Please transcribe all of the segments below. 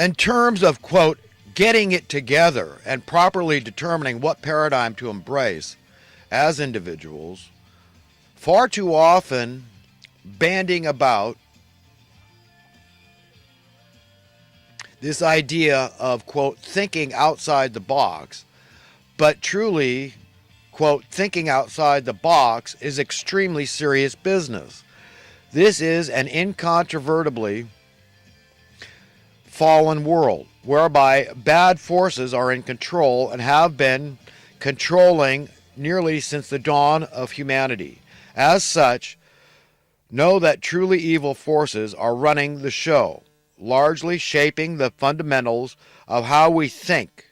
In terms of, quote, getting it together and properly determining what paradigm to embrace as individuals, far too often banding about this idea of, quote, thinking outside the box, but truly, quote, thinking outside the box is extremely serious business. This is an incontrovertibly fallen world whereby bad forces are in control and have been controlling nearly since the dawn of humanity. As such, know that truly evil forces are running the show, largely shaping the fundamentals of how we think,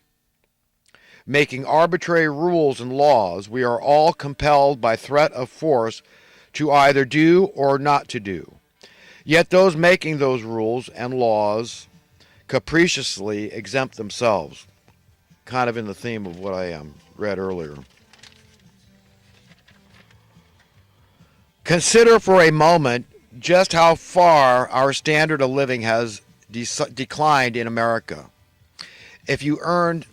making arbitrary rules and laws we are all compelled by threat of force to either do or not to do. Yet those making those rules and laws capriciously exempt themselves. Kind of in the theme of what I read earlier. Consider for a moment just how far our standard of living has declined in America. If you earned,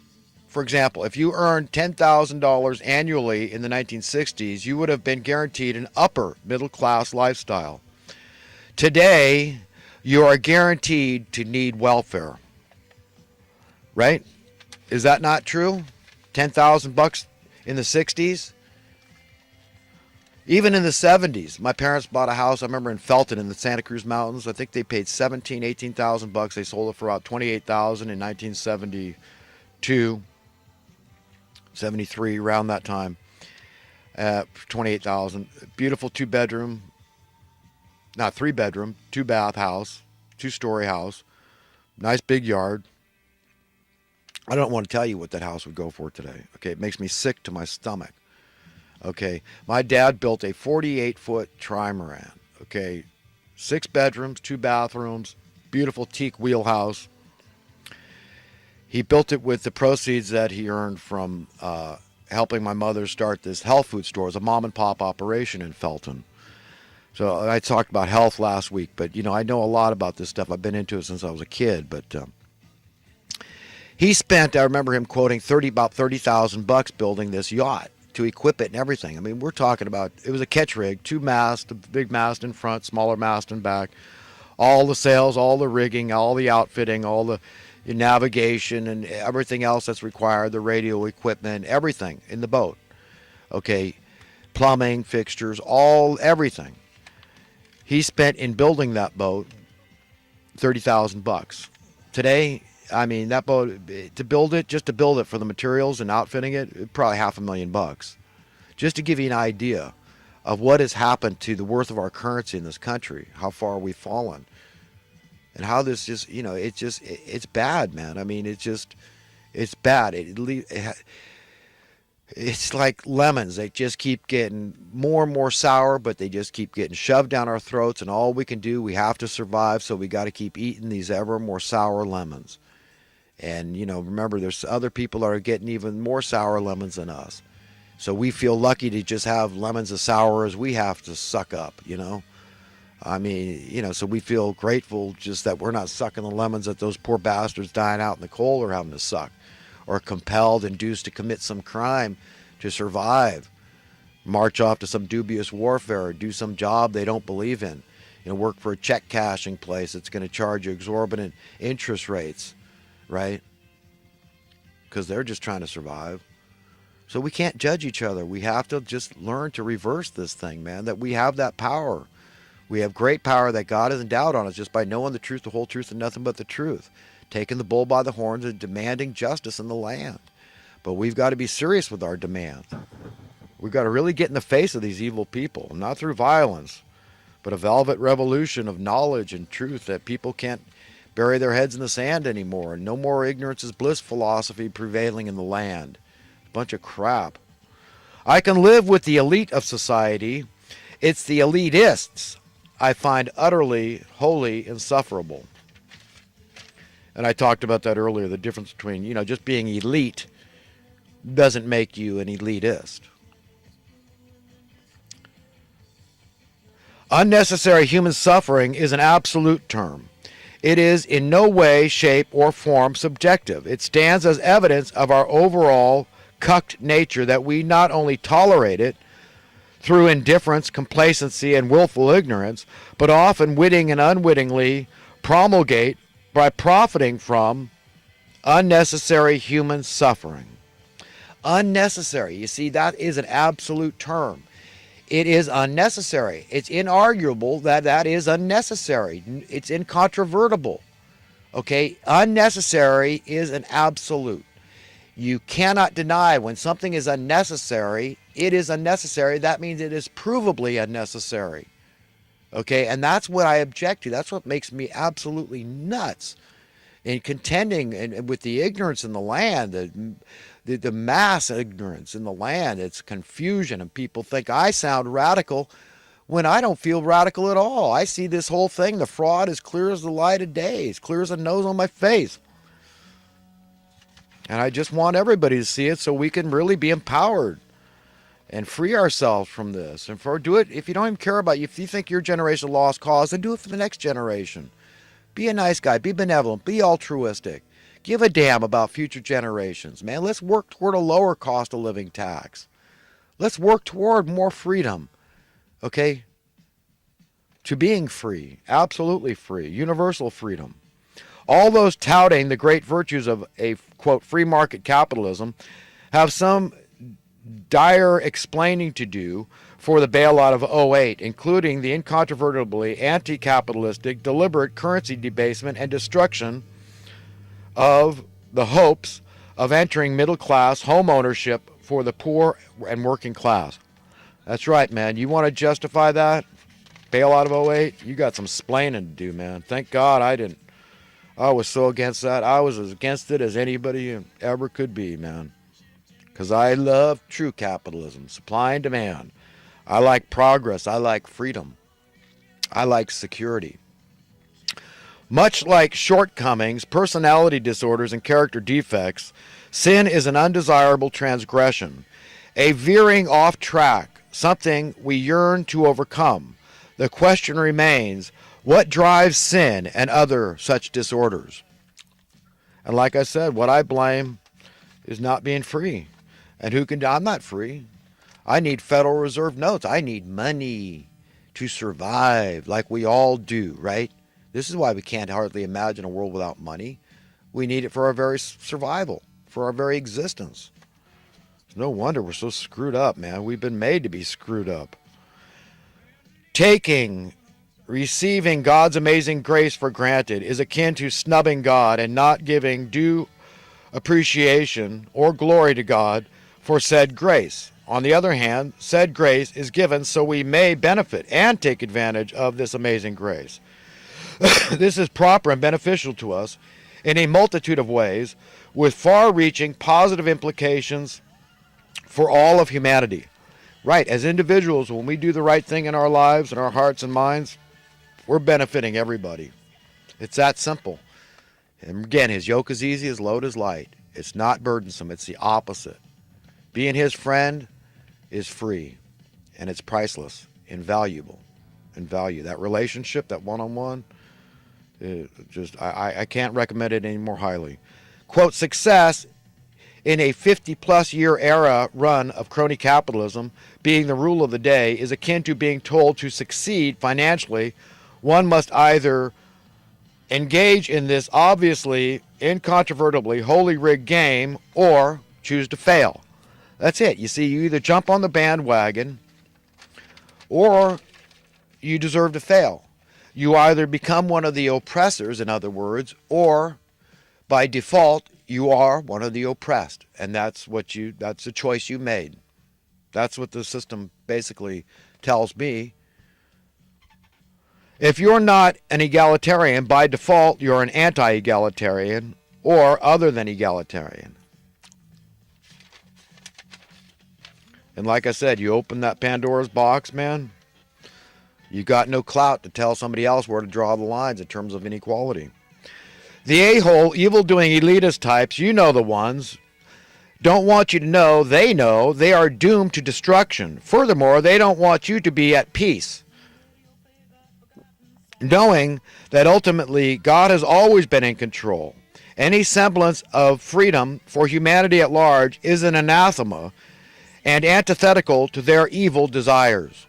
for example, if you earned $10,000 annually in the 1960s, you would have been guaranteed an upper middle class lifestyle. Today, you are guaranteed to need welfare. Right? Is that not true? $10,000 in the 60s? Even in the 70s, my parents bought a house, I remember in Felton in the Santa Cruz Mountains. I think they paid $17,000, $18,000. They sold it for about $28,000 in 1972, 73, around that time. $28,000. Beautiful two-bedroom, not three-bedroom, two-bath house, two-story house. Nice big yard. I don't want to tell you what that house would go for today. Okay, it makes me sick to my stomach. Okay, my dad built a 48-foot trimaran. Okay, 6 bedrooms, 2 bathrooms, beautiful teak wheelhouse. He built it with the proceeds that he earned from helping my mother start this health food store. It was a mom and pop operation in Felton. So I talked about health last week, but you know, I know a lot about this stuff. I've been into it since I was a kid, but he spent, I remember him quoting about $30,000 building this yacht to equip it and everything. I mean, we're talking about, it was a catch rig, 2 masts, a big mast in front, smaller mast in back, all the sails, all the rigging, all the outfitting, all the navigation and everything else that's required, the radio equipment, everything in the boat. Okay, plumbing, fixtures, everything. He spent in building that boat $30,000. Today, I mean, that boat, just to build it for the materials and outfitting it, probably $500,000. Just to give you an idea of what has happened to the worth of our currency in this country, how far we've fallen, and how this just, you know, it's bad, man. I mean, it's bad. It's like lemons. They just keep getting more and more sour, but they just keep getting shoved down our throats, and all we can do, we have to survive, so we got to keep eating these ever more sour lemons. And, you know, remember, there's other people that are getting even more sour lemons than us. So we feel lucky to just have lemons as sour as we have to suck up, you know. I mean, you know, so we feel grateful just that we're not sucking the lemons that those poor bastards dying out in the cold are having to suck, or compelled, induced to commit some crime to survive, march off to some dubious warfare, or do some job they don't believe in, you know, work for a check cashing place that's going to charge you exorbitant interest rates. Right? Because they're just trying to survive. So we can't judge each other. We have to just learn to reverse this thing, man, that we have that power. We have great power that God has endowed on us just by knowing the truth, the whole truth, and nothing but the truth. Taking the bull by the horns and demanding justice in the land. But we've got to be serious with our demand. We've got to really get in the face of these evil people, not through violence, but a velvet revolution of knowledge and truth that people can't bury their heads in the sand anymore. No more ignorance is bliss philosophy prevailing in the land. A bunch of crap. I can live with the elite of society. It's the elitists I find utterly, wholly insufferable. And I talked about that earlier, the difference between, you know, just being elite doesn't make you an elitist. Unnecessary human suffering is an absolute term. It is in no way, shape, or form subjective. It stands as evidence of our overall cucked nature that we not only tolerate it through indifference, complacency, and willful ignorance, but often witting and unwittingly promulgate by profiting from unnecessary human suffering. Unnecessary. You see, that is an absolute term. It is unnecessary. It's inarguable that that is unnecessary. It's incontrovertible. Okay? Unnecessary is an absolute. You cannot deny when something is unnecessary, it is unnecessary. That means it is provably unnecessary. Okay? And that's what I object to. That's what makes me absolutely nuts in contending with the ignorance in the land, the mass ignorance in the land. It's confusion, and people think I sound radical when I don't feel radical at all. I see this whole thing, the fraud, as clear as the light of day, as clear as the nose on my face. And I just want everybody to see it so we can really be empowered and free ourselves from this. And do it, if you don't even care about, if you think your generation lost cause, then do it for the next generation. Be a nice guy, be benevolent, be altruistic. Give a damn about future generations, man. Let's work toward a lower cost of living tax. Let's work toward more freedom, okay? To being free, absolutely free, universal freedom. All those touting the great virtues of a, quote, free market capitalism have some dire explaining to do for the bailout of '08, including the incontrovertibly anti-capitalistic, deliberate currency debasement and destruction of the hopes of entering middle-class home ownership for the poor and working class. That's right, man. You want to justify that? Bailout of '08? You got some splaining to do, man. Thank God I didn't. I was so against that. I was as against it as anybody ever could be, man. Because I love true capitalism, supply and demand. I like progress. I like freedom. I like security. Much like shortcomings, personality disorders, and character defects, sin is an undesirable transgression, a veering off track, something we yearn to overcome. The question remains, what drives sin and other such disorders? And like I said, what I blame is not being free. And I'm not free. I need Federal Reserve notes. I need money to survive like we all do, right? This is why we can't hardly imagine a world without money. We need it for our very survival, for our very existence. It's no wonder we're so screwed up, man. We've been made to be screwed up. Receiving God's amazing grace for granted is akin to snubbing God and not giving due appreciation or glory to God for said grace. On the other hand, said grace is given so we may benefit and take advantage of this amazing grace. This is proper and beneficial to us in a multitude of ways, with far-reaching positive implications for all of humanity. Right, as individuals, when we do the right thing in our lives and our hearts and minds, we're benefiting everybody. It's that simple. And again, his yoke is easy, his load is light. It's not burdensome, it's the opposite. Being his friend is free, and it's priceless, invaluable, in value. That relationship, that one-on-one, I can't recommend it any more highly. Quote, success in a 50-plus year era run of crony capitalism being the rule of the day is akin to being told to succeed financially. One must either engage in this obviously, incontrovertibly, wholly rigged game or choose to fail. That's it. You see, you either jump on the bandwagon or you deserve to fail. You either become one of the oppressors, in other words, or by default, you are one of the oppressed. And that's the choice you made. That's what the system basically tells me. If you're not an egalitarian, by default, you're an anti-egalitarian or other than egalitarian. And like I said, you open that Pandora's box, man, you got no clout to tell somebody else where to draw the lines in terms of inequality. The a-hole, evil-doing elitist types, you know the ones, don't want you to know they are doomed to destruction. Furthermore, they don't want you to be at peace. knowing that ultimately God has always been in control. Any semblance of freedom for humanity at large is an anathema and antithetical to their evil desires.